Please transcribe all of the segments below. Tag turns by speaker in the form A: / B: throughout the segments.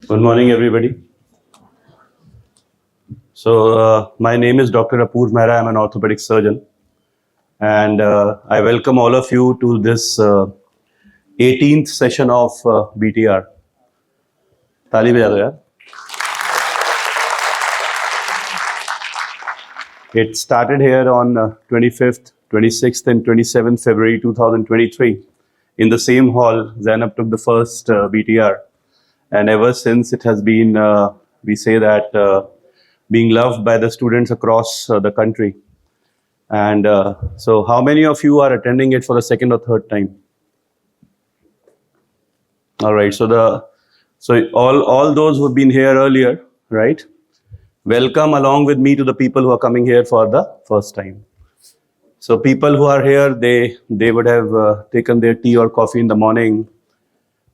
A: Good morning, everybody. My name is Dr. Apoor Mehra. I'm an orthopedic surgeon, and I welcome all of you to this 18th session of BTR. ताली बजा दो यार. It started here on 25th, 26th, and 27th February 2023 in the same hall. Zainab took the first BTR, and ever since it has been, we say that, being loved by the students across the country. And so how many of you are attending it for the second or third time? All right, so all those who've been here earlier, right? Welcome along with me to the people who are coming here for the first time. So people who are here, they would have taken their tea or coffee in the morning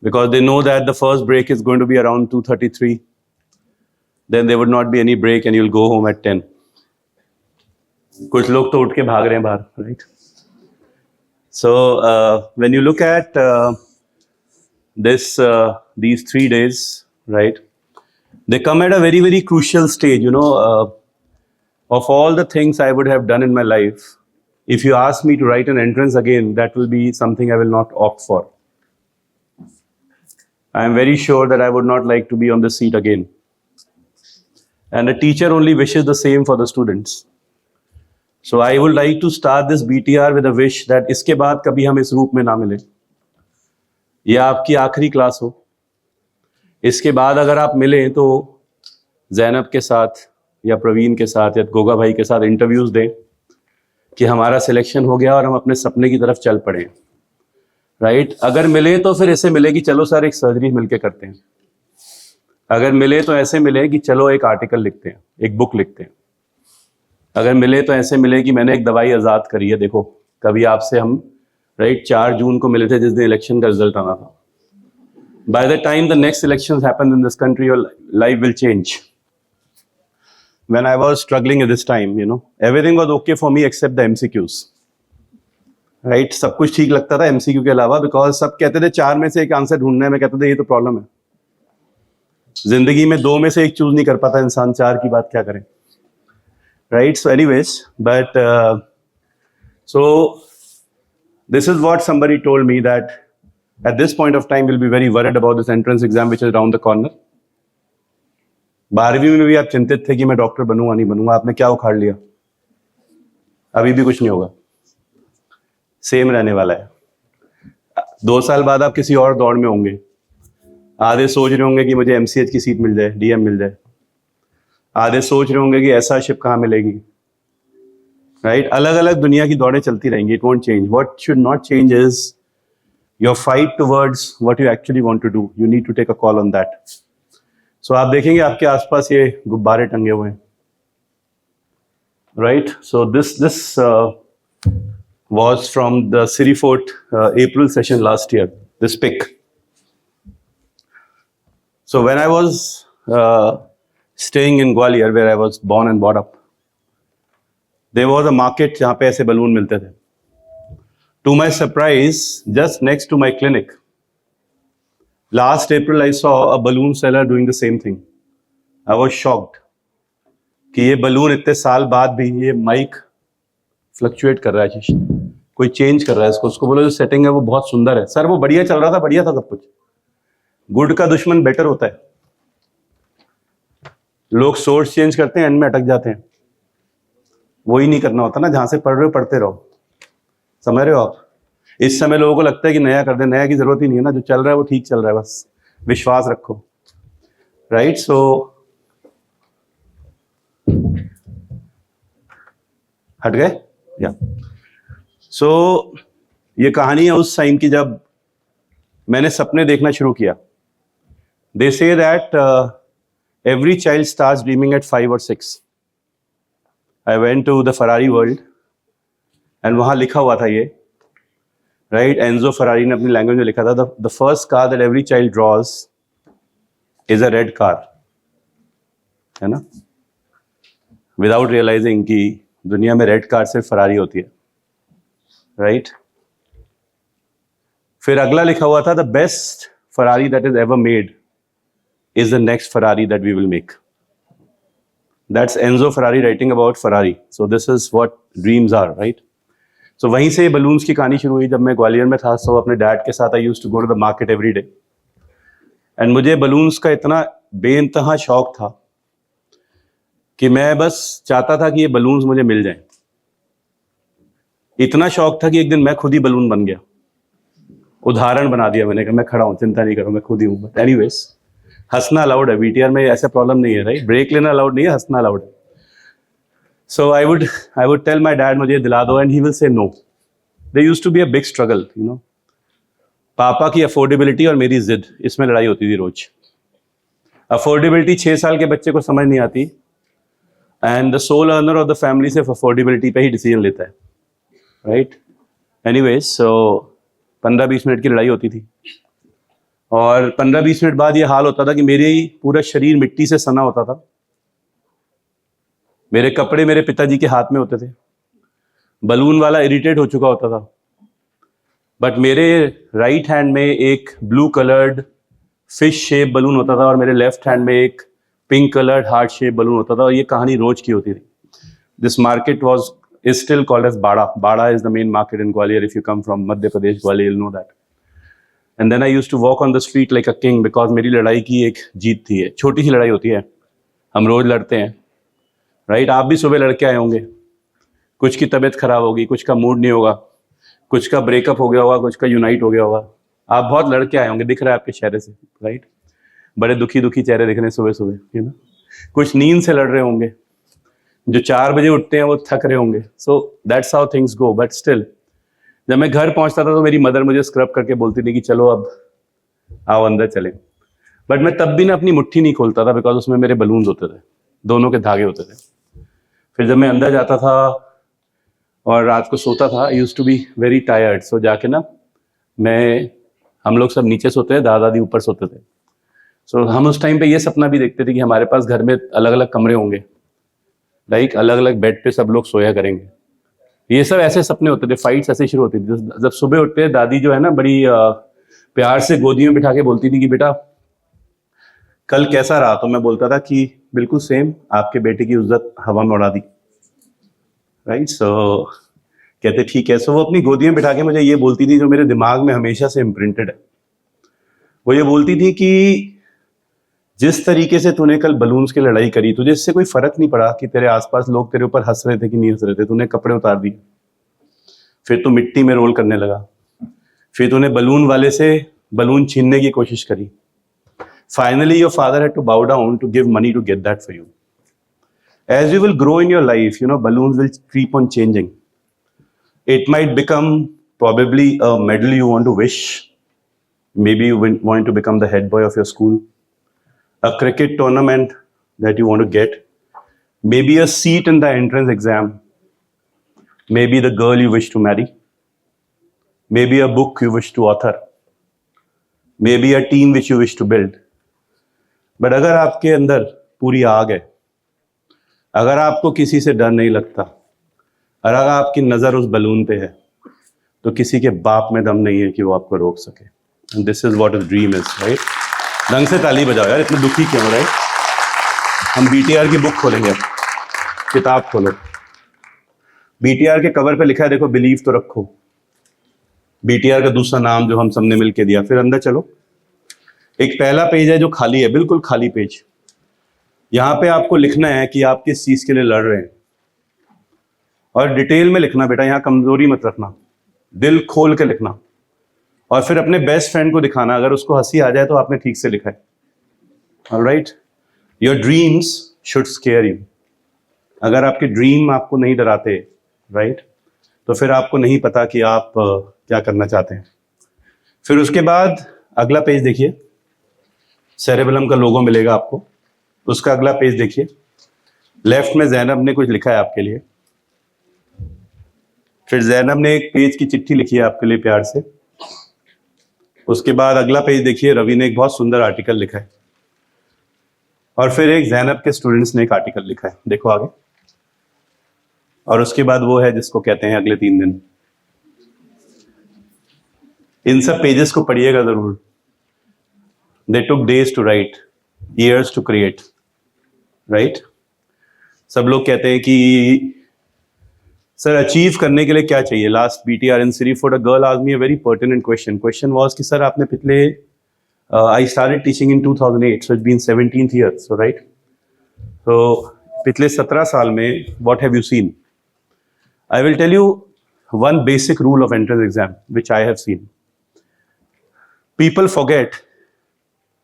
A: because they know that the first break is going to be around 2:33. Then there would not be any break and you'll go home at 10. कुछ लोग तो उठ के भाग रहे हैं बाहर, right? So when you look at these 3 days, right? They come at a very, very crucial stage, of all the things I would have done in my life. If you ask me to write an entrance again, that will be something I will not opt for. I am very sure that I would not like to be on this seat again. And a teacher only wishes the same for the students. So I would like to start this BTR with a wish that इसके बाद कभी हम इस रूप में ना मिले. यह आपकी आखिरी क्लास हो. इसके बाद अगर आप मिलें तो जैनब के साथ या प्रवीण के साथ या गोगा भाई के साथ इंटरव्यूज दें कि हमारा सिलेक्शन हो गया और हम अपने सपने की तरफ चल पड़े. राइट? अगर मिले तो फिर ऐसे मिले कि चलो सर एक सर्जरी मिलके करते हैं. अगर मिले तो ऐसे मिले कि चलो एक आर्टिकल लिखते हैं, एक बुक लिखते हैं. अगर मिले तो ऐसे मिले कि मैंने एक दवाई आज़ाद करी है. देखो कभी आपसे हम 4 जून को मिले थे जिस दिन इलेक्शन का रिजल्ट आना था. By the time the next elections happen in this country, your life will change. When I was struggling at this time, everything was okay for me except the MCQs. Right? सब कुछ ठीक लगता था MCQ के अलावा, because सब कहते थे 4 में से एक आंसर ढूंढने में, कहते थे ये तो प्रॉब्लम है. जिंदगी में 2 में से एक चूज नहीं कर पाता इंसान, 4 की बात क्या करें. Right? So anyways, but so this is what somebody told me, that at this point of time we'll be very worried about this entrance exam which is around the corner. 12वीं में भी आप चिंतित थे कि मैं डॉक्टर बनूंगा नहीं बनूंगा. आपने क्या उखाड़ लिया? अभी भी कुछ नहीं होगा, सेम रहने वाला है. 2 साल बाद आप किसी और दौड़ में होंगे. आधे सोच रहे होंगे कि मुझे MCH की सीट मिल जाए, DM मिल जाए. आधे सोच रहे होंगे कि ऐसा शिप कहाँ मिलेगी. राइट? अलग अलग दुनिया की दौड़ें चलती रहेंगी. It won't change. What should not change is your fight towards what you actually want to do. You need to take a call on that. So आप देखेंगे आपके आसपास ये गुब्बारे टंगे हुए हैं. Right? So this was from the Sirifort April session last year, this pic. So when I was staying in Gwalior, where I was born and brought up, there was a market जहाँ पे ऐसे balloon मिलते थे. To my surprise, just next to my clinic, last April I saw a balloon seller doing the same thing. I was shocked कि ये balloon इतने साल बाद भी ये माइक फ्लक्चुएट कर रहा है. कोई चेंज कर रहा है इसको. उसको बोलो जो सेटिंग है वो बहुत सुंदर है. सर वो बढ़िया चल रहा था, बढ़िया था सब कुछ. गुड का दुश्मन बेटर होता है. लोग सोर्स चेंज करते हैं, एंड में अटक जाते हैं. वही नहीं करना होता ना. जहां से पढ़ रहे हो पढ़ते रहो. समझ रहे हो आप? इस समय लोगों को लगता है कि नया कर दे. नया की जरूरत ही नहीं है ना. जो चल रहा है वो ठीक चल रहा है, बस विश्वास रखो. राइट? सो हट गए या सो ये कहानी है उस टाइम की जब मैंने सपने देखना शुरू किया. They say that every child starts dreaming at 5 or 6. I went to the Ferrari world and वहाँ लिखा हुआ था ये, right? Enzo Ferrari ने अपनी लैंग्वेज में लिखा था, the first car that every child draws is a red car, है ना? Without realizing कि दुनिया में रेड कार सिर्फ फरारी होती है, right? फिर अगला लिखा हुआ था, the best Ferrari that is ever made is the next Ferrari that we will make. That's Enzo Ferrari writing about Ferrari. So this is what dreams are, right? So वहीं से balloons की कहानी शुरू हुई. जब मैं ग्वालियर में था, so अपने डैड के साथ I used to go to the market every day. And मुझे बलून्स का इतना बेइंतहा शौक था कि मैं बस चाहता था कि ये बलून्स मुझे मिल जाएं. इतना शौक था कि एक दिन मैं खुद ही बलून बन गया. उदाहरण बना दिया मैंने, कहा मैं खड़ा हूं, चिंता नहीं करो, मैं खुद ही हूं. बट एनीवेज, हंसना अलाउड है. बीटीआर में ऐसा प्रॉब्लम नहीं है, राइट? ब्रेक लेना अलाउड नहीं है, हंसना अलाउड है. So I would tell my dad मुझे दिला दो, and he will say no. They used to be a big struggle, you know. पापा की अफोर्डेबिलिटी और मेरी जिद, इसमें लड़ाई होती थी रोज. अफोर्डेबिलिटी 6 साल के बच्चे को समझ नहीं आती, and the soul earner of the family सिर्फ अफोर्डेबिलिटी पे ही डिसीजन लेता है, राइट? एनीवेज, सो 15-20 मिनट की लड़ाई होती थी, और 15-20 मिनट बाद ये हाल होता था कि मेरे ही पूरा शरीर मिट्टी से सना होता था. मेरे कपड़े मेरे पिताजी के हाथ में होते थे. बलून वाला इरिटेट हो चुका होता था, बट मेरे राइट हैंड में एक blue coloured fish shape balloon होता था, और मेरे लेफ्ट हैंड में एक pink coloured heart shape balloon होता था. और ये कहानी रोज की होती थी. This market was is still called as Bada. Bada is the main market in Gwalior. If you come from Madhya Pradesh, Gwalior, you'll know that. And then I used to walk on the street like a king because मेरी लड़ाई की एक जीत थी. छोटी सी लड़ाई होती है, हम रोज लड़ते हैं, राइट? आप भी सुबह लड़के आए होंगे. कुछ की तबीयत खराब होगी, कुछ का मूड नहीं होगा, कुछ का ब्रेकअप हो गया होगा, कुछ का यूनाइट हो गया होगा. आप बहुत लड़के आए होंगे, दिख रहा है आपके चेहरे से, राइट? बड़े दुखी दुखी चेहरे दिख रहे हैं सुबह सुबह, यू नो. कुछ नींद से लड़ रहे होंगे, जो 4 बजे उठते हैं वो थक रहे होंगे. So that's how things go. But still, जब मैं घर पहुंचता था तो मेरी मदर मुझे स्क्रब करके बोलती थी कि चलो अब आओ अंदर चले. बट मैं तब भी ना अपनी मुट्ठी नहीं खोलता था, बिकॉज उसमें मेरे बलून्स होते थे, दोनों के धागे होते थे. फिर जब मैं अंदर जाता था और रात को सोता था, I used to be very tired. So जाके ना हम लोग सब नीचे सोते हैं, दादा दादी ऊपर सोते थे. सो हम उस टाइम पे ये सपना भी देखते थे कि हमारे पास घर में अलग अलग कमरे होंगे, लाइक अलग अलग बेड पे सब लोग सोया करेंगे. ये सब ऐसे सपने होते थे. फाइट्स ऐसे शुरू होती थी. जब सुबह उठते, दादी जो है ना बड़ी प्यार से गोदी में बिठा के बोलती थी कि बेटा कल कैसा रहा? तो मैं बोलता था कि बिल्कुल सेम, आपके बेटे की इज्जत हवा में उड़ा दी, राइट? सो कहते ठीक है. सो वो अपनी गोदी में बिठा के मुझे ये बोलती थी, जो मेरे दिमाग में हमेशा से इम्प्रिंटेड है. वो ये बोलती थी कि जिस तरीके से तूने कल बलून्स की लड़ाई करी, तुझे इससे कोई फर्क नहीं पड़ा कि तेरे आसपास लोग तेरे ऊपर हंस रहे थे कि नहीं हंस रहे थे. तूने कपड़े उतार दिए, फिर तू मिट्टी में रोल करने लगा, फिर तूने बलून वाले से बलून छीनने की कोशिश करी. Finally your father had to bow down to give money to get that for you. As you will grow in your life, you know, balloons will keep on changing. It might become probably a medal you want to wish. Maybe you want to become the head boy of your school. A cricket tournament that you want to get, maybe a seat in the entrance exam, maybe the girl you wish to marry, maybe a book you wish to author, maybe a team which you wish to build. But अगर आपके अंदर पूरी आग है, अगर आपको किसी से डर नहीं लगता, और अगर आपकी नजर उस बलून पे है, तो किसी के बाप में दम नहीं है कि वो आपको रोक सके. And this is what a dream is, right? ढंग से ताली बजाओ यार, इतने दुखी क्यों, राइट? हम बीटीआर की बुक खोलेंगे, किताब खोलो. बीटीआर के कवर पे लिखा है, देखो, बिलीव तो रखो. बीटीआर का दूसरा नाम जो हम सबने मिलके दिया. फिर अंदर चलो. एक पहला पेज है जो खाली है, बिल्कुल खाली पेज. यहाँ पे आपको लिखना है कि आप किस चीज के लिए लड़ रहे हैं, और डिटेल में लिखना बेटा. यहाँ कमजोरी मत रखना, दिल खोल के लिखना. और फिर अपने बेस्ट फ्रेंड को दिखाना, अगर उसको हंसी आ जाए तो आपने ठीक से लिखा है. Alright? Your dreams should square you. अगर आपके ड्रीम आपको नहीं डराते, राइट, तो फिर आपको नहीं पता कि आप क्या करना चाहते हैं. फिर उसके बाद अगला पेज देखिए, सेरेबेलम का लोगो मिलेगा आपको. उसका अगला पेज देखिए, लेफ्ट में जैनब ने कुछ लिखा है आपके लिए. फिर जैनब ने एक पेज की चिट्ठी लिखी है आपके लिए प्यार से. उसके बाद अगला पेज देखिए, रवि ने एक बहुत सुंदर आर्टिकल लिखा है. और फिर एक जैनब के स्टूडेंट्स ने एक आर्टिकल लिखा है, देखो आगे. और उसके बाद वो है जिसको कहते हैं अगले 3 दिन. इन सब पेजेस को पढ़िएगा जरूर. They took days to write. years to create, right? सब लोग कहते हैं कि सर अचीव करने के लिए क्या चाहिए. Last BTR in Siriford, a girl asked me a very pertinent question. Question was कि सर आपने पिछले I started teaching in 2008, so it's been 17 years, so right? So पिछले 17 साल में what have you seen? I will tell you one basic rule of entrance exam which I have seen. People forget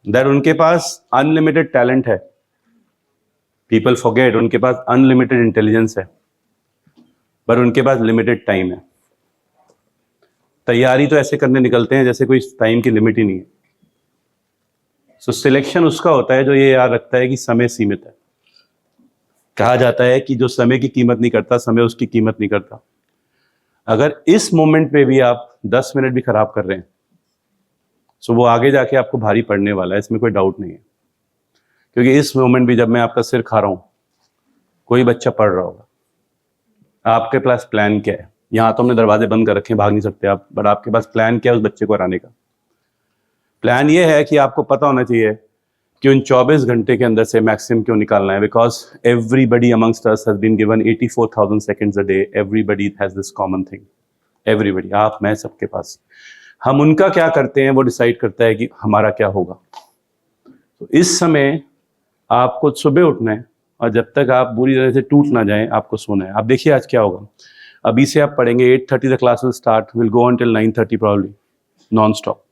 A: that उनके पास unlimited talent है. People forget उनके पास unlimited intelligence है, पर उनके पास limited time है. तैयारी तो ऐसे करने निकलते हैं जैसे कोई टाइम की लिमिट ही नहीं है. सो सिलेक्शन उसका होता है जो ये याद रखता है कि समय सीमित है. कहा जाता है कि जो समय की कीमत नहीं करता, समय उसकी कीमत नहीं करता. अगर इस मोमेंट पे भी आप 10 मिनट भी खराब कर रहे हैं, सो वो आगे जाके आपको भारी पड़ने वाला है, इसमें कोई डाउट नहीं है. क्योंकि इस मोमेंट भी जब मैं आपका सिर खा रहा हूं, कोई बच्चा पढ़ रहा होगा. आपके पास प्लान क्या है? यहाँ तो हमने दरवाजे बंद कर रखे हैं, भाग नहीं सकते आप, बट आपके पास प्लान क्या है उस बच्चे को हराने का? प्लान ये है कि आपको पता होना चाहिए कि उन 24 घंटे के अंदर से मैक्सिमम क्यों निकालना है. Because everybody amongst us has been given 84,000 seconds a day. Everybody has this common thing. Everybody, आप, मैं, सबके पास. हम उनका क्या करते हैं वो डिसाइड करता है कि हमारा क्या होगा. तो इस समय आपको सुबह उठना है और जब तक आप बुरी तरह से टूट ना जाएं आपको सोना है. आप देखिए आज क्या होगा. अभी से आप पढ़ेंगे 8:30 the class will start, will go on till 9:30 probably, non stop.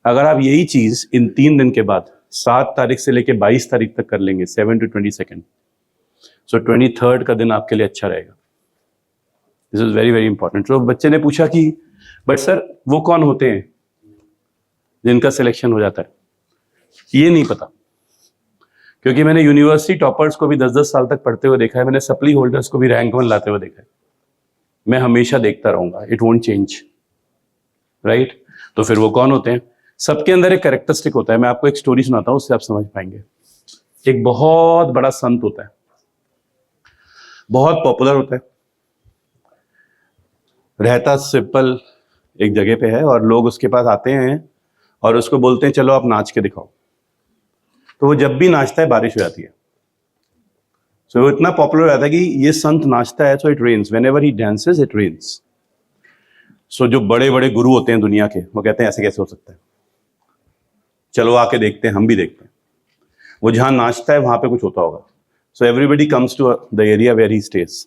A: अगर आप यही चीज इन 3 दिन के बाद 7 तारीख से लेके 22 तारीख तक कर लेंगे, 7 to 20 सेकेंड, सो 23rd का दिन आपके लिए अच्छा रहेगा. This is very very important. तो बच्चे ने पूछा कि बट सर वो कौन होते हैं जिनका सिलेक्शन हो जाता है? ये नहीं पता, क्योंकि मैंने यूनिवर्सिटी टॉपर्स को भी 10-10 साल तक पढ़ते हुए देखा है. मैंने सप्ली होल्डर्स को भी रैंक 1 लाते हुए देखा है. मैं हमेशा देखता रहूंगा. It won't change, right? तो फिर वो कौन होते हैं? सबके अंदर एक कैरेक्टरिस्टिक होता है. मैं आपको एक स्टोरी सुनाता हूं, उससे आप समझ पाएंगे. एक बहुत बड़ा संत होता है, बहुत पॉपुलर होता है, रहता सिंपल एक जगह पे है, और लोग उसके पास आते हैं और उसको बोलते हैं चलो आप नाच के दिखाओ. तो वो जब भी नाचता है बारिश हो जाती है. सो वो इतना पॉपुलर हो जाता है कि ये संत नाचता है, so it rains. Whenever he dances it rains. So जो बड़े बड़े गुरु होते हैं दुनिया के, वो कहते हैं ऐसे कैसे हो सकता है, चलो आके देखते हैं, हम भी देखते हैं. वो जहां नाचता है वहां पे कुछ होता होगा. So everybody comes to the area where he stays.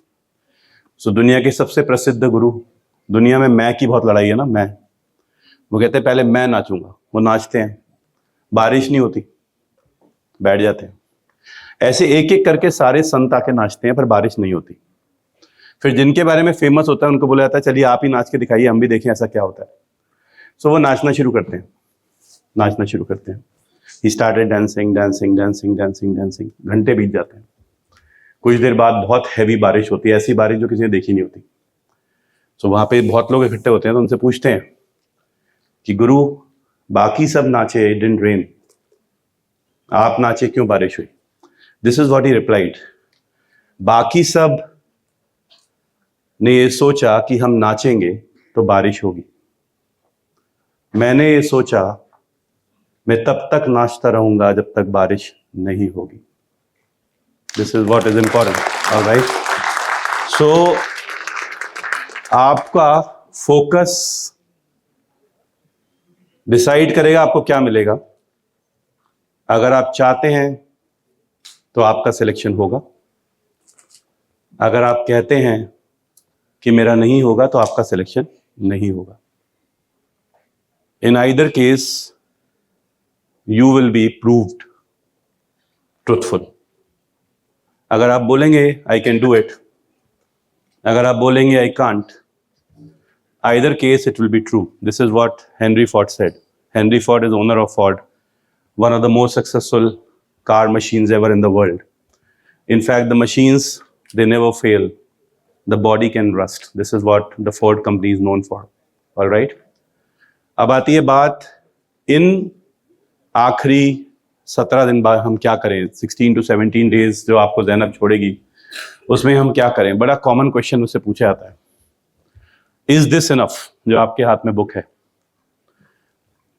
A: So दुनिया के सबसे प्रसिद्ध गुरु, दुनिया में मैं की बहुत लड़ाई है ना, मैं, वो कहते हैं पहले मैं नाचूंगा. वो नाचते हैं, बारिश नहीं होती, बैठ जाते हैं. ऐसे एक एक करके सारे संत आके नाचते हैं, पर बारिश नहीं होती. फिर जिनके बारे में फेमस होता है उनको बोला जाता है चलिए आप ही नाच के दिखाइए, हम भी देखें ऐसा क्या होता है. सो वो नाचना शुरू करते हैं, नाचना शुरू करते हैं. He started dancing dancing dancing dancing dancing. घंटे बीत जाते हैं. कुछ देर बाद बहुत हैवी बारिश होती है, ऐसी बारिश जो किसी ने देखी नहीं होती. सो वहां पे बहुत लोग इकट्ठे होते हैं, तो उनसे पूछते हैं कि गुरु बाकी सब नाचे, इट डिडंट रेन, आप नाचे क्यों बारिश हुई? This is what he replied. बाकी सब ने ये सोचा कि हम नाचेंगे तो बारिश होगी. मैंने ये सोचा मैं तब तक नाचता रहूंगा जब तक बारिश नहीं होगी. This is what is important. Alright. So आपका फोकस डिसाइड करेगा आपको क्या मिलेगा. अगर आप चाहते हैं तो आपका सिलेक्शन होगा. अगर आप कहते हैं कि मेरा नहीं होगा तो आपका सिलेक्शन नहीं होगा. In either case you will be proved truthful. अगर आप बोलेंगे आई कैन डू इट, अगर आप बोलेंगे I can't, either case it will be true. This is what Henry Ford said. Henry Ford is owner of Ford, one of the most successful car machines ever in the world. In fact, the machines, they never fail. The body can rust. This is what the Ford company is known for. All right? अब आती है बात इन आखिरी 17 दिन बाद हम क्या करें. 16 to 17 days जो आपको ज़ैनब छोड़ेगी, उसमें हम क्या करें. बड़ा कॉमन क्वेश्चन उससे पूछा जाता है, इज दिस इनफ? जो आपके हाथ में बुक है,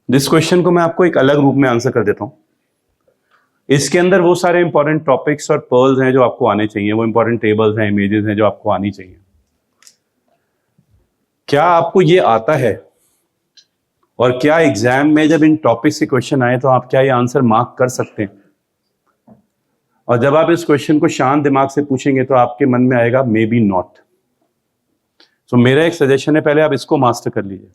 A: दिस क्वेश्चन को मैं आपको एक अलग रूप में आंसर कर देता हूं. इसके अंदर वो सारे इंपॉर्टेंट टॉपिक्स और पर्ल्स हैं जो आपको आने चाहिए, वो इंपॉर्टेंट टेबल्स हैं, इमेजेस हैं जो आपको आनी चाहिए। क्या आपको ये आता है? और क्या एग्जाम में जब इन टॉपिक से क्वेश्चन आए तो आप क्या ये आंसर मार्क कर सकते हैं? और जब आप इस क्वेश्चन को शांत दिमाग से पूछेंगे तो आपके मन में आएगा मे बी नॉट। सो मेरा एक सजेशन है, पहले आप इसको मास्टर कर लीजिए।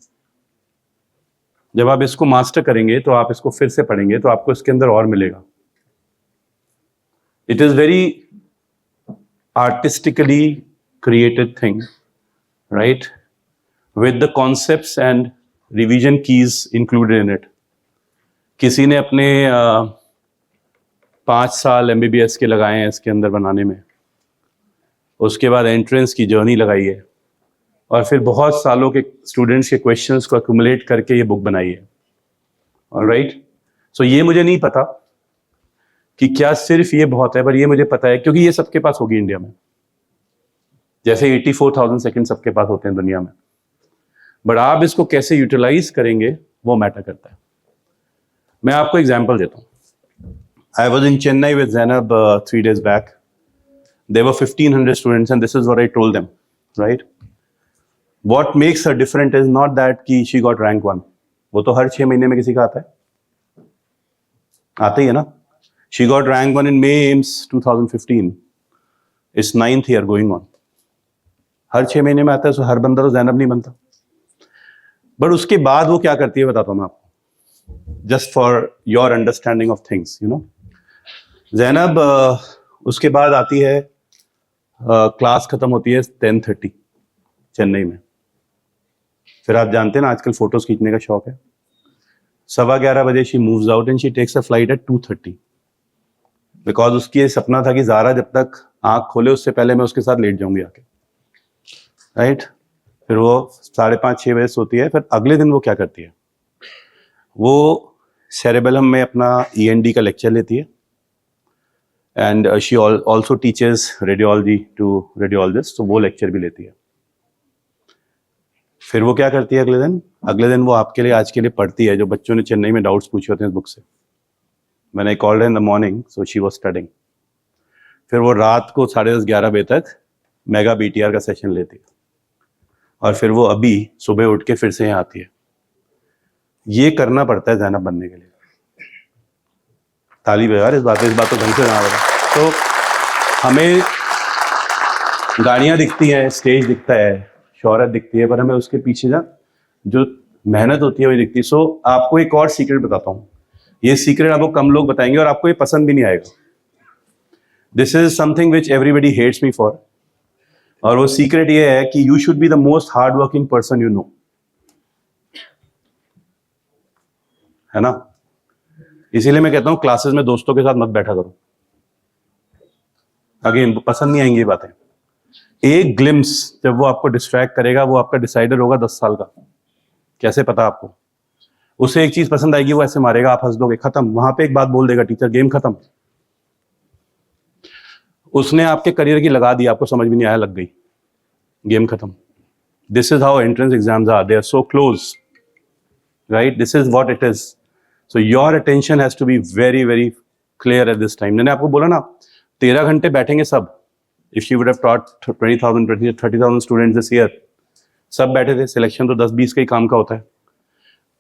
A: जब आप इसको मास्टर करेंगे तो आप इसको फिर से पढ़ेंगे तो आपको इसके अंदर और मिलेगा। It is very artistically created thing, right, with the concepts and revision keys included in it. किसी ने अपने 5 साल MBBS के लगाए हैं इसके अंदर बनाने में, उसके बाद एंट्रेंस की जर्नी लगाई है, और फिर बहुत सालों के स्टूडेंट्स के क्वेश्चंस को एक्यूमुलेट करके ये बुक बनाई है। ऑलराइट, सो ये मुझे नहीं पता कि क्या सिर्फ ये बहुत है, पर ये मुझे पता है क्योंकि ये सबके पास होगी इंडिया में, जैसे 84,000 सेकेंड सबके पास होते हैं दुनिया में। बट आप इसको कैसे यूटिलाइज करेंगे वो मैटर करता है। मैं आपको एग्जांपल देता हूँ। I was in Chennai with Zainab 3 days बैक। There were 1500 students and this is what I told them, right. What makes her different is not that कि शी गॉट रैंक 1, वो तो हर 6 महीने में किसी का आता है, आता ही है ना। She got rank 1 in May AIIMS 2015, it's 9th year going on. हर 6 महीने में आता है, सो हर बंदा तो ज़ैनब नहीं बनता। बट उसके बाद वो क्या करती है बताता हूँ मैं आपको, just for your understanding of things, you know. Zainab उसके बाद आती है, क्लास खत्म होती है 10:30 चेन्नई में। फिर आप जानते हैं ना आजकल फोटोज खींचने का शौक है। 11:15 बजे she moves out and she takes a flight at 2:30, because उसकी ये सपना था कि ज़ारा जब तक आंख खोले उससे पहले मैं उसके साथ लेट जाऊंगी आके, राइट। फिर वो 5:30-6 बजे सोती है। फिर अगले दिन वो क्या करती है, वो सेरेबेलम में अपना END का लेक्चर लेती है, and she also teaches radiology to radiologist, तो वो लेक्चर भी लेती है। फिर वो क्या करती है अगले दिन वो आपके लिए आज के लिए पढ़ती है, जो बच्चों ने चेन्नई में डाउट्स पूछे होते हैं इस बुक से। मैंने I called in the morning, so she was studying. फिर वो रात को 10:30-11 बजे तक मेगा BTR का सेशन लेती है, और फिर वो अभी सुबह उठ के फिर से यहाँ आती है। ये करना पड़ता है ज़ैनब बनने के लिए। ताली बजा यार इस बात को ढंग से ना बता। तो हमें गाड़ियाँ दिखती हैं, स्टेज दिखता है, शोहरत दिखती है, पर हमें उसके पीछे ना जो मेहनत होती है वही दिखती है। सो आपको एक और सीक्रेट बताता हूँ। ये सीक्रेट आपको कम लोग बताएंगे और आपको ये पसंद भी नहीं आएगा। This is something which everybody hates me for, और वो सीक्रेट ये है कि you should be the most hard working person you know, है ना। इसीलिए मैं कहता हूं क्लासेस में दोस्तों के साथ मत बैठा करो। अगेन पसंद नहीं आएंगी ये बातें। एक ग्लिम्स जब वो आपको डिस्ट्रैक्ट करेगा, वो आपका डिसाइडर होगा 10 साल का। कैसे पता आपको? उसे एक चीज पसंद आएगी, वो ऐसे मारेगा, आप हंस दोगे, खत्म। वहां पे एक बात बोल देगा टीचर, गेम खत्म। उसने आपके करियर की लगा दी, आपको समझ में नहीं आया, लग गई, गेम खत्म। This is how entrance exams are, they are so close, right. This is what it is. So your attention has to be very very clear at this time. मैंने आपको बोला ना 13 घंटे बैठेंगे सब। If you would have taught 20,000-30,000 students this year, सब बैठे थे। सिलेक्शन तो 10-20 का ही काम का होता है।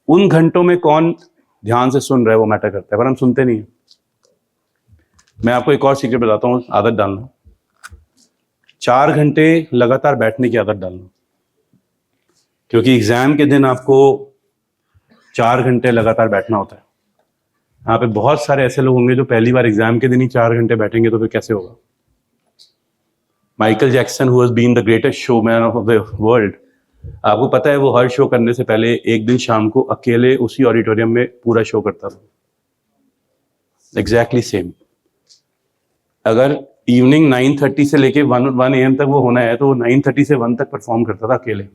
A: उन घंटों में कौन ध्यान से सुन रहा है वो मैटर करता है, पर हम सुनते नहीं है। मैं आपको एक और सीक्रेट बताता हूँ, आदत डालना। 4 घंटे लगातार बैठने की आदत डालना, क्योंकि एग्जाम के दिन आपको 4 घंटे लगातार बैठना होता है। यहाँ पे बहुत सारे ऐसे लोग होंगे जो पहली बार एग्जाम के दिन ही 4 घंटे बैठेंगे, तो फिर कैसे होगा। Michael Jackson, who has been the greatest showman of the world, आपको पता है वो हर शो करने से पहले एक दिन शाम को अकेले उसी ऑडिटोरियम में पूरा शो करता था। Exactly same. अगर इवनिंग 9:30 से लेके 1 AM तक वो होना है, तो वो 9:30 से 1 तक परफॉर्म करता था अकेले।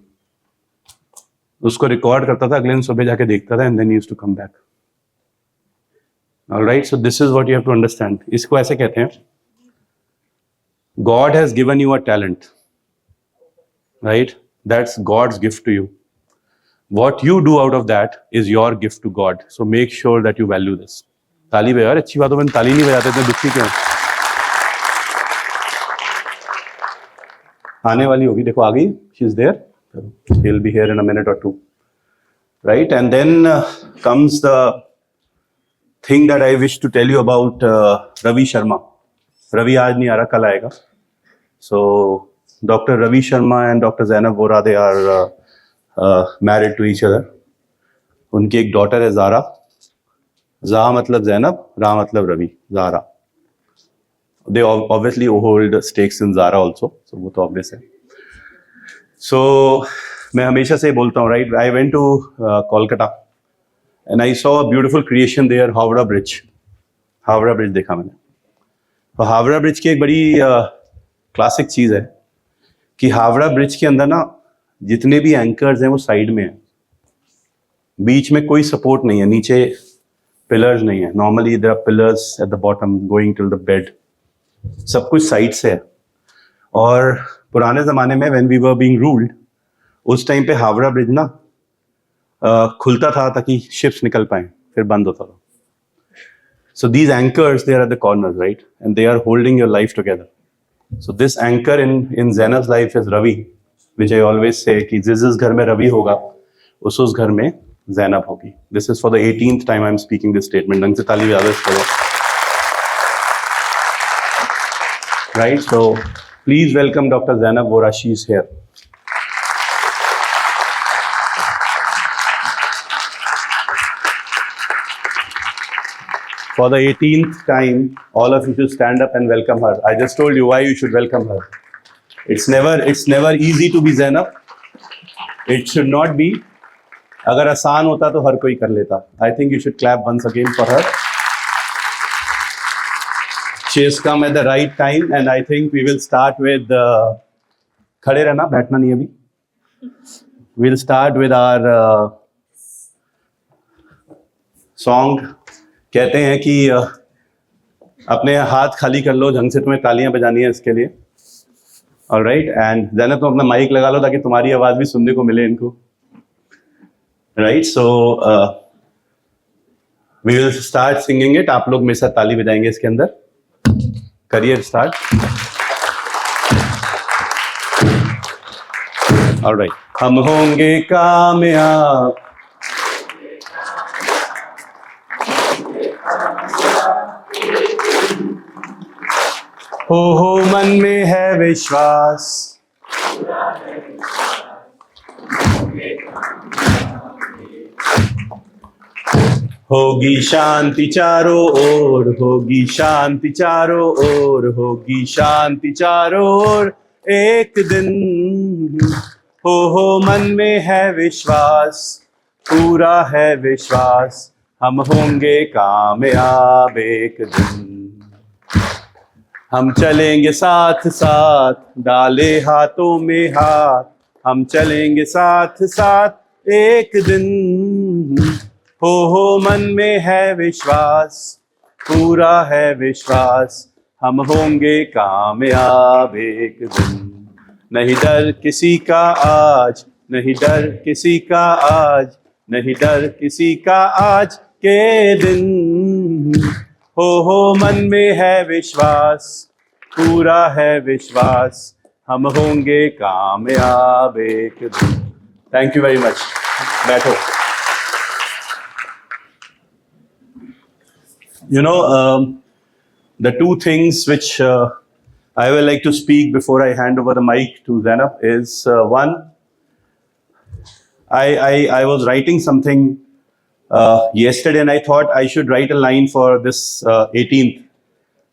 A: उसको रिकॉर्ड करता था, अगले दिन सुबह जाके देखता था, and then used to come back. Alright, so this is what you have to understand. इसको ऐसे कहते हैं, God has given you a talent, right. That's God's gift to you. What you do out of that is your gift to God. So make sure that you value this. ताली बजा यार, अच्छी बातों में ताली नहीं बजाते इतने दुखी क्यों? आने वाली होगी, देखो आ गई, she is there, she will be here in a minute और two, right? And then comes the thing that I wish to tell you about Ravi Sharma. Ravi आज नहीं आ रहा, कल आएगा. So doctor Ravi Sharma and doctor Zainab Vora, they are married to each other. उनकी एक daughter है ज़ारा. ज़ा मतलब जैनब, रा मतलब Ravi, Zaara. They obviously hold stakes in Zara also, so वो तो obvious है. So मैं हमेशा से बोलता हूँ, right? I went to Kolkata and I saw a beautiful creation there, Howrah Bridge. Howrah Bridge देखा मैंने. तो Howrah Bridge की एक बड़ी क्लासिक चीज़ है कि Howrah Bridge के अंदर ना जितने भी एंकर्स हैं वो साइड में हैं, बीच में कोई सपोर्ट नहीं है, नीचे पिलर्स नहीं है. Normally there are pillars at the bottom going till the bed. सब कुछ साइड से है. और पुराने ज़माने में when we were being ruled, उस टाइम पे हावड़ा ब्रिज ना खुलता था ताकि शिप्स निकल पाएं, फिर बंद होता था. So these anchors they are at the corners, right? And they are holding your life together. So this anchor in Zainab's life is Ravi, which I always say कि जिस घर में रवि होगा उस घर में ज़ैनब होगी. This is for the 18th time I am speaking this statement. ढंग से ताली बजा दो इसको. Right, so please welcome Dr. Zainab Vora. She is here. For the 18th time, all of you should stand up and welcome her. I just told you why you should welcome her. It's never easy to be Zainab. It should not be. अगर आसान होता तो हर कोई कर लेता. I think you should clap once again for her. She has come at the right time, and I think we will start with खड़े रहना, बैठना नहीं अभी. We'll start with our song. कहते हैं कि अपने हाथ खाली कर लो, ढंग से तुम्हें तालियां बजानी है इसके लिए. All right, and ज़ैनब तुम अपना माइक लगा लो ताकि तुम्हारी आवाज भी सुनने को मिले इनको. Right, so we will start singing it. आप लोग मेरे साथ ताली बजाएंगे इसके अंदर. Career start. ऑलराइट. हम होंगे कामयाब, हो मन में है विश्वास, होगी शांति चारों ओर, होगी शांति चारों ओर, होगी शांति चारों ओर एक दिन. हो मन में है विश्वास, पूरा है विश्वास, हम होंगे कामयाब एक दिन. हम चलेंगे साथ साथ, डाले हाथों में हाथ, हम चलेंगे साथ साथ एक दिन. हो मन में है विश्वास, पूरा है विश्वास, हम होंगे कामयाब एक दिन. नहीं डर किसी का आज, नहीं डर किसी का आज, नहीं डर किसी का आज के दिन. हो मन में है विश्वास, पूरा है विश्वास, हम होंगे कामयाब एक दिन. Thank you very much. बैठो. You know, the two things which I will like to speak before I hand over the mic to Zainab is one, I was writing something yesterday and I thought I should write a line for this 18th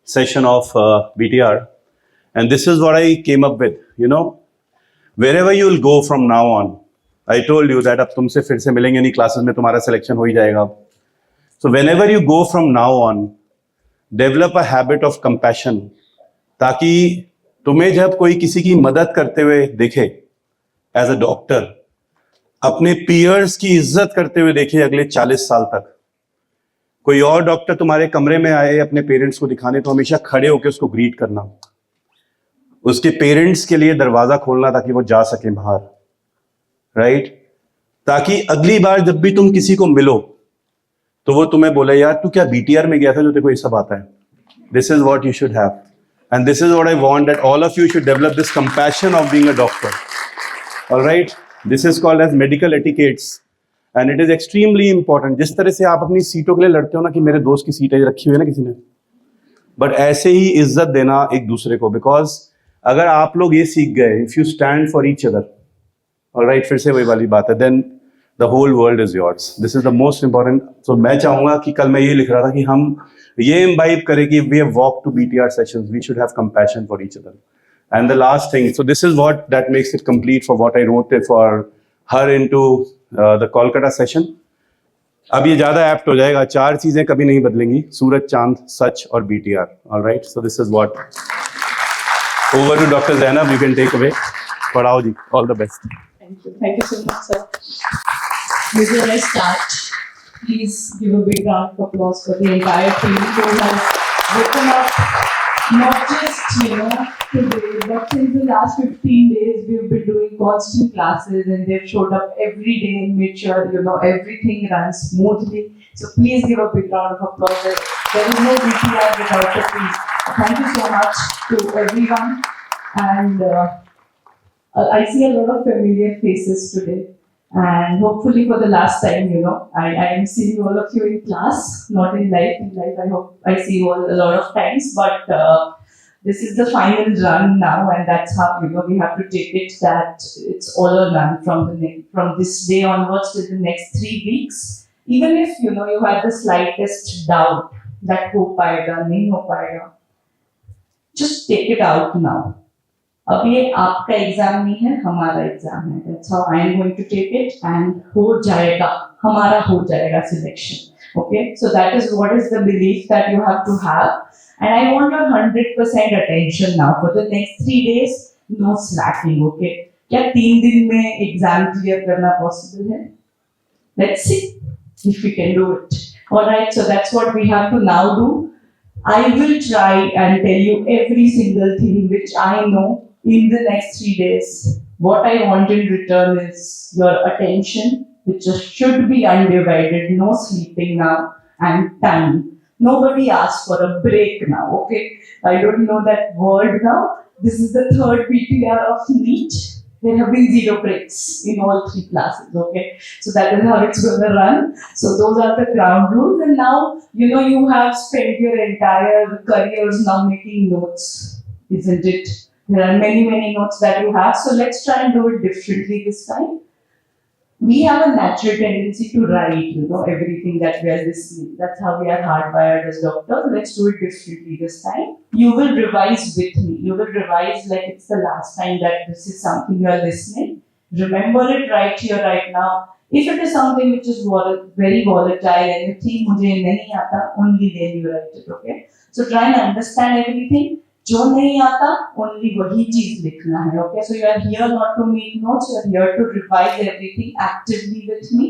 A: session of BTR, and this is what I came up with. You know, wherever you will go from now on, I told you that अब तुमसे फिर से मिलेंगे नहीं classes में, तुम्हारा selection हो ही जाएगा. So whenever you go from now on, develop a habit of compassion, ताकि तुम्हें जब कोई किसी की मदद करते हुए देखे as a doctor, अपने peers की इज्जत करते हुए देखे अगले 40 साल तक. कोई और डॉक्टर तुम्हारे कमरे में आए अपने पेरेंट्स को दिखाने, तो हमेशा खड़े होकर उसको ग्रीट करना, उसके पेरेंट्स के लिए दरवाजा खोलना ताकि वो जा सके बाहर. राइट? ताकि अगली बार जब भी तुम किसी को मिलो तो वो तुम्हें बोले यार तू क्या बीटीआर में गया था जो तेरे को ये सब आता है. This is what you should have. And this is what I want, that all of you should develop this compassion of being a doctor. All right? This is called as medical etiquettes. And it is extremely important. जिस तरह से आप अपनी सीटों के लिए लड़ते हो ना कि मेरे दोस्त की सीट है रखी हुई है ना किसी ने, बट ऐसे ही इज्जत देना एक दूसरे को. बिकॉज अगर आप लोग ये सीख गए, if you stand for each other, alright, फिर से वही वाली बात है, then the whole world is yours. This is the most important. So मैं चाहूंगा कि कल मैं ये लिख रहा था कि हम ये इम्बाइब करें कि we have walk to BTR sessions, we should have compassion for each other. And the last thing, so this is what that makes it complete for what I wrote for her into the Kolkata session. अब ये ज्यादा apt हो जाएगा. 4 चीजें कभी नहीं बदलेंगी: सूरज, चांद, सच और BTR. Alright, so this is what. Over to doctor Zainab, you can take away. पढ़ाओ जी. All the best.
B: Thank you so much, sir. Before I start, please give a big round of applause for the entire team who has woken up, not just, today, but since the last 15 days, we've been doing constant classes and they've showed up every day and made sure, everything runs smoothly. So please give a big round of applause. There is no BTR without the team. Thank you so much to everyone. And I see a lot of familiar faces today. And hopefully for the last time, I am seeing all of you in class, not in life. In life, I hope I see you all a lot of times. But this is the final run now, and that's how we have to take it. That it's all a run from this day onwards till the next 3 weeks. Even if you had the slightest doubt that ho payega, nahi ho payega, just take it out now. अब ये आपका exam नहीं है, हमारा exam है. That's how I am going to take it, and हो जाएगा, हमारा हो जाएगा selection. Okay, so that is what is the belief that you have to have, and I want your 100% attention now for the next 3 days. No slacking. Okay, क्या 3 दिन में exam clear करना possible है? Let's see if we can do it. All right, so that's what we have to now do. I will try and tell you every single thing which I know in the next 3 days. What I want in return is your attention, which should be undivided, no sleeping now, and time. Nobody asks for a break now, okay? I don't know that word now. This is the 3rd BTR of NEET. There have been 0 breaks in all 3 classes, okay? So that is how it's going to run. So those are the ground rules. And now, you have spent your entire careers now making notes, isn't it? There are many, many notes that you have. So let's try and do it differently this time. We have a natural tendency to write, everything that we are listening. That's how we are hardwired as doctors. Let's do it differently this time. You will revise with me. You will revise like it's the last time that this is something you are listening. Remember it right here, right now. If it is something which is very volatile and you think mujhe nahi aata, only then you write it, okay? So try and understand everything. जो नहीं आता only वही चीज लिखना है. Okay, so you are here not to make notes, you are here to revise everything actively with me.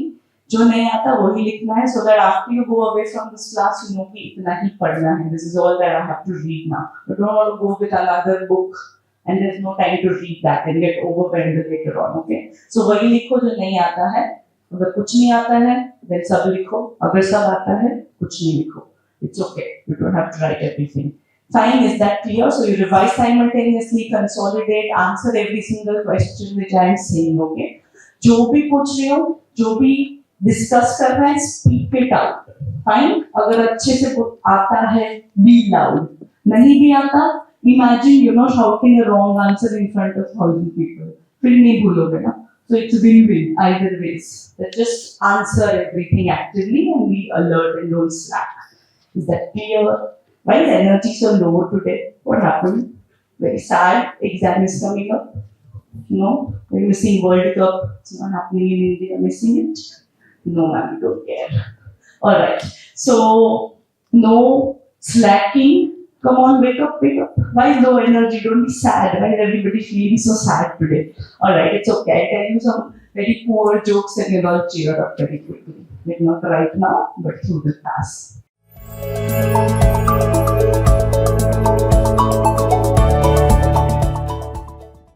B: जो नहीं आता वही लिखना है, so that after you go away from this class, you know कि इतना ही पढ़ना है. This is all that I have to read now. You don't want to go with another book and there's no time to read that and get overwhelmed later on. Okay, so वही लिखो जो नहीं आता है. अगर कुछ नहीं आता है then सब लिखो. अगर सब आता है कुछ नहीं लिखो. It's okay. You don't have to write everything. Fine, is that clear? So you revise simultaneously, consolidate, answer every single question which I am saying, okay? जो भी पूछ रही हूँ, जो भी डिस्कस कर रहे हैं, speak it out. Fine? अगर अच्छे से आता है, be loud. नहीं भी आता, imagine shouting a wrong answer in front of 1,000 people. फिर नहीं भूलोगे ना? So it's win-win either ways. But just answer everything actively and be alert and don't slack. Is that clear? Why is energy so low today? What happened? Very sad. Exam is coming up. We're missing World Cup. It's not happening in India. Missing it? No, ma'am, we don't care. All right. So, no slacking. Come on, wake up, wake up. Why low energy? Don't be sad. Why is everybody feeling so sad today? All right, it's okay. I'll tell you some very poor jokes and you'll all cheer up very quickly. Maybe not right now, but through the class.